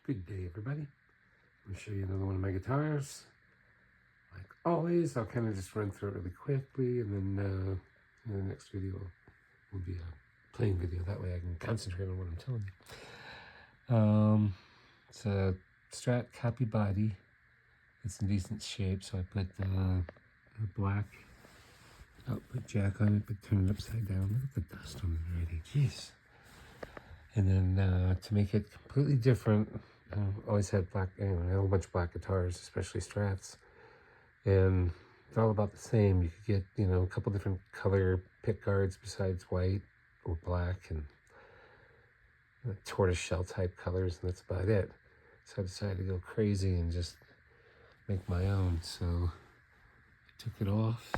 Good day, everybody. I'm going to show you another one of my guitars. Like always, I'll kind of just run through it really quickly, and then in the next video will be a playing video. That way I can concentrate on what I'm telling you. It's a Strat copy body. It's in decent shape, so I put a black output jack on it, but turn it upside down. Look at the dust on it already. Jeez. And then to make it completely different, I always had black, I have a whole bunch of black guitars, especially Strats, and they're all about the same. You could get, a couple different color pickguards besides white or black, and tortoise shell type colors, and that's about it. So I decided to go crazy and just make my own. So I took it off.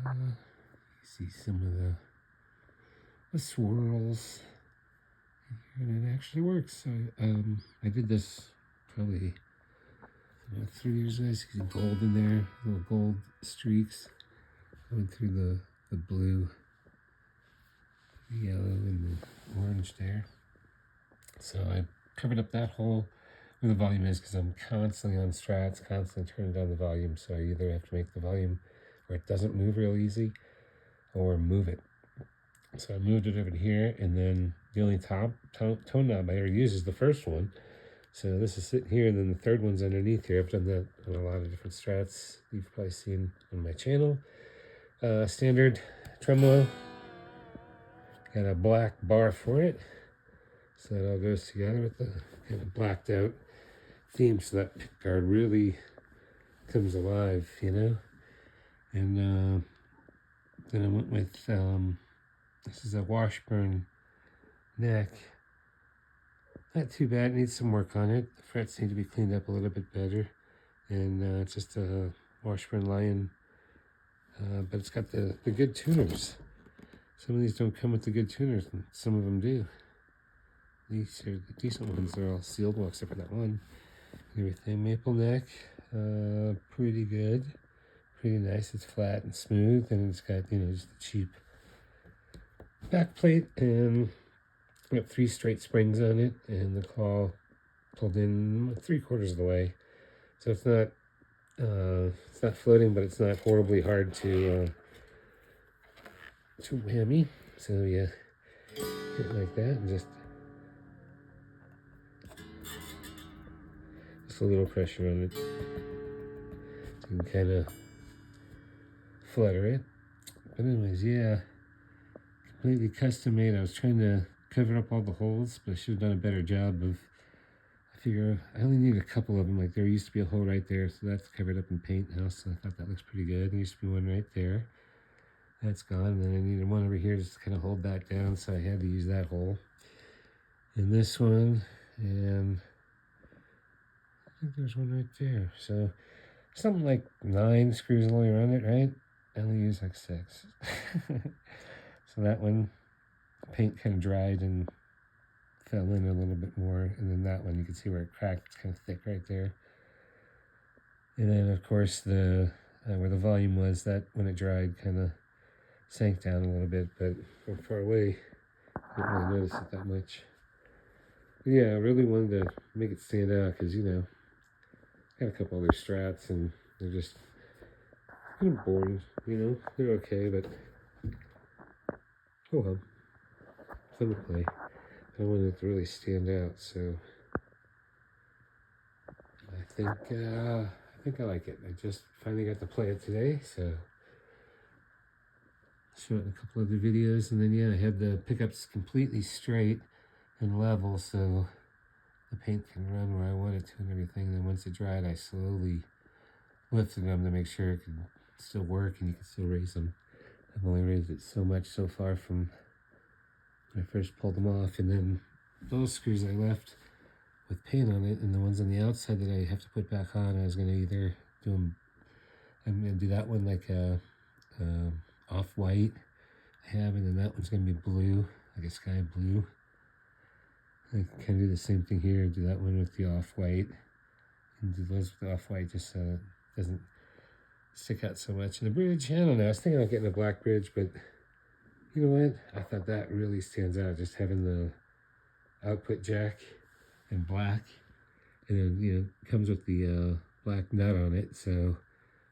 And, you see some of the swirls, and it actually works. So I did this probably 3 years ago. You see gold in there, little gold streaks going through the blue, the yellow, and the orange there. So I covered up that hole where the volume is, because I'm constantly on Strats, constantly turning down the volume. So I either have to make the volume where it doesn't move real easy, or move it. So I moved it over to here, and then the only tone knob I ever use is the first one. So this is sitting here, and then the third one's underneath here. I've done that on a lot of different Strats you've probably seen on my channel. Standard tremolo. Got a black bar for it. So that all goes together with the kind of blacked out theme, so that pickguard really comes alive, And then I went with this is a Washburn neck. Not too bad, needs some work on it. The frets need to be cleaned up a little bit better. And it's just a Washburn Lion, but it's got the good tuners. Some of these don't come with the good tuners, and some of them do. These are the decent ones. They're all sealed, well, except for that one. Everything maple neck, pretty good, pretty nice. It's flat and smooth, and it's got just a cheap back plate, and got 3 straight springs on it, and the claw pulled in 3/4 of the way. So it's not floating, but it's not horribly hard to whammy. So you hit it like that, and just a little pressure on it, so you can kind of flutter it. But anyways, yeah, completely custom made. I was trying to cover up all the holes, but I should have done a better job of, I figure I only need a couple of them. Like, there used to be a hole right there, so that's covered up in paint now, so I thought that looks pretty good. There used to be one right there. That's gone, and then I needed one over here just to kind of hold that down, so I had to use that hole. And this one, and I think there's one right there. So something like 9 screws all the way around it, right? I only use like 6. So that one, paint kind of dried and fell in a little bit more. And then that one, you can see where it cracked. It's kind of thick right there. And then, of course, the where the volume was, that when it dried kind of sank down a little bit. But from far away, I didn't really notice it that much. But yeah, I really wanted to make it stand out because, got a couple other Strats, and they're just kind of boring, They're okay, but oh well. Fun to play. I wanted it to really stand out, so I think I like it. I just finally got to play it today, so show it in a couple other videos, and then yeah, I had the pickups completely straight and level, so the paint can run where I want it to and everything. And then once it dried, I slowly lifted them to make sure it could still work and you can still raise them. I've only raised it so much so far from when I first pulled them off, and then those screws I left with paint on it, and the ones on the outside that I have to put back on, I was going to either do them, I'm going to do that one like a off-white I have, and then that one's going to be blue, like a sky blue. I can do the same thing here, do that one with the off-white, and do those with the off-white just so it doesn't stick out so much. And the bridge, I don't know, I was thinking about getting a black bridge, but you know what? I thought that really stands out, just having the output jack in black, and then, you know, comes with the black nut on it, so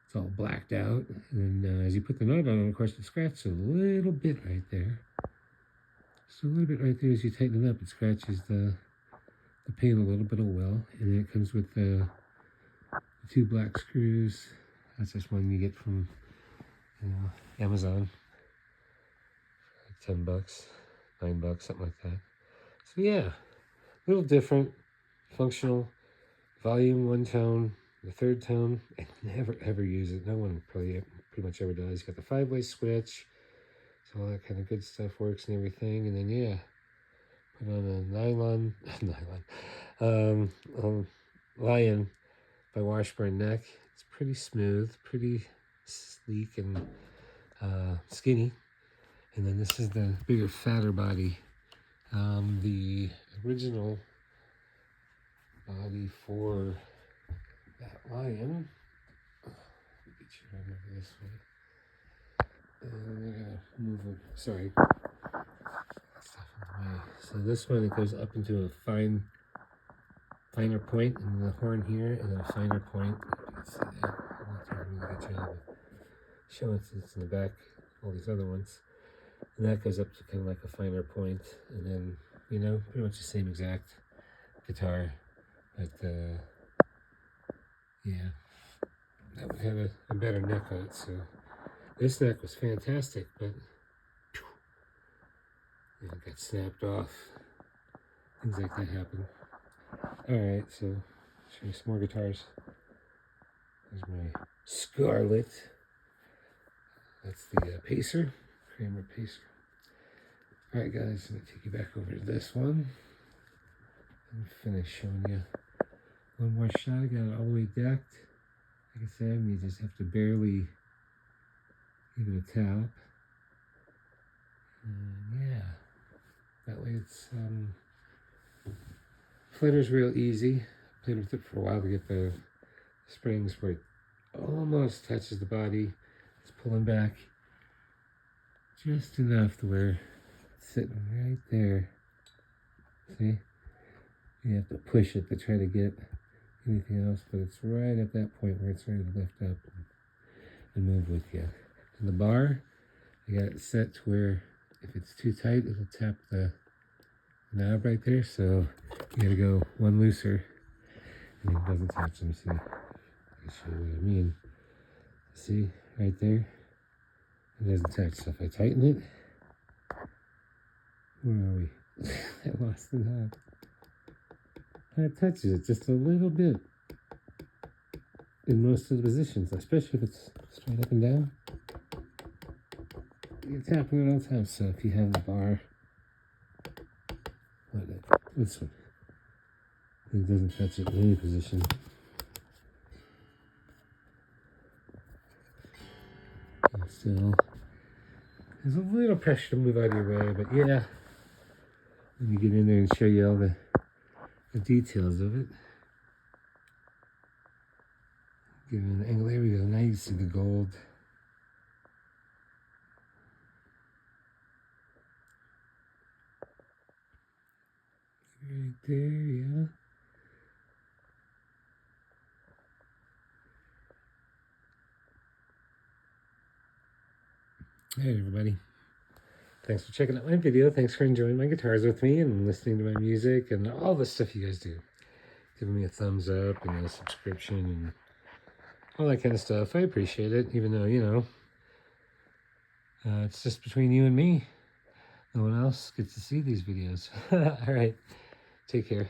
it's all blacked out. And then as you put the nut on, of course, it scratches a little bit right there. Just a little bit right there as you tighten it up. It scratches the paint a little bit of well. And then it comes with the 2 black screws. That's just one you get from, you know, Amazon. Like $10, $9, something like that. So yeah, a little different, functional. Volume 1 tone, the 3rd tone. I never ever use it. No one probably pretty much ever does. You got the 5-way switch, so all that kind of good stuff works and everything. And then yeah, put on a Lion by Washburn neck. It's pretty smooth, pretty sleek and skinny. And then this is the bigger, fatter body. The original body for that Lion. Get you right over this way. And I gotta move it. Sorry. Stuff in the way. So this one, it goes up into a finer point in the horn here, and then a finer point. You can see that. I'm not doing a really good job of showing it's in the back, all these other ones. And that goes up to kind of like a finer point, and then, you know, pretty much the same exact guitar, but yeah, that would have a better neck on it. So this neck was fantastic, but it got snapped off. Things like that happen. Alright, so show you some more guitars. There's my Scarlet. That's the Pacer, Kramer Pacer. Alright guys, I'm going to take you back over to this one and finish showing you one more shot. I got it all the way decked. Like I said, you just have to barely give it a tap. And yeah, that way it's flitter's real easy. Played with it for a while to get the springs where it almost touches the body. It's pulling back just enough to where it's sitting right there. See? You have to push it to try to get anything else, but it's right at that point where it's ready to lift up and move with you. And the bar, I got it set to where if it's too tight, it'll tap the knob right there. So you gotta go one looser, and it doesn't touch them. See, I'll show you what I mean. See, right there, it doesn't touch. So if I tighten it, where are we? I lost the knob. That touches it just a little bit in most of the positions, especially if it's straight up and down. You're tapping it all the time. So if you have the bar, this one, it doesn't touch it in any position. And still, there's a little pressure to move out of your way, but yeah, let me get in there and show you all the details of it. Give it an angle. There we go. Now you see the gold. Right there, yeah. Hey everybody. Thanks for checking out my video. Thanks for enjoying my guitars with me and listening to my music and all the stuff you guys do. Giving me a thumbs up and a subscription and all that kind of stuff. I appreciate it, even though, you know, it's just between you and me. No one else gets to see these videos. All right. Take care.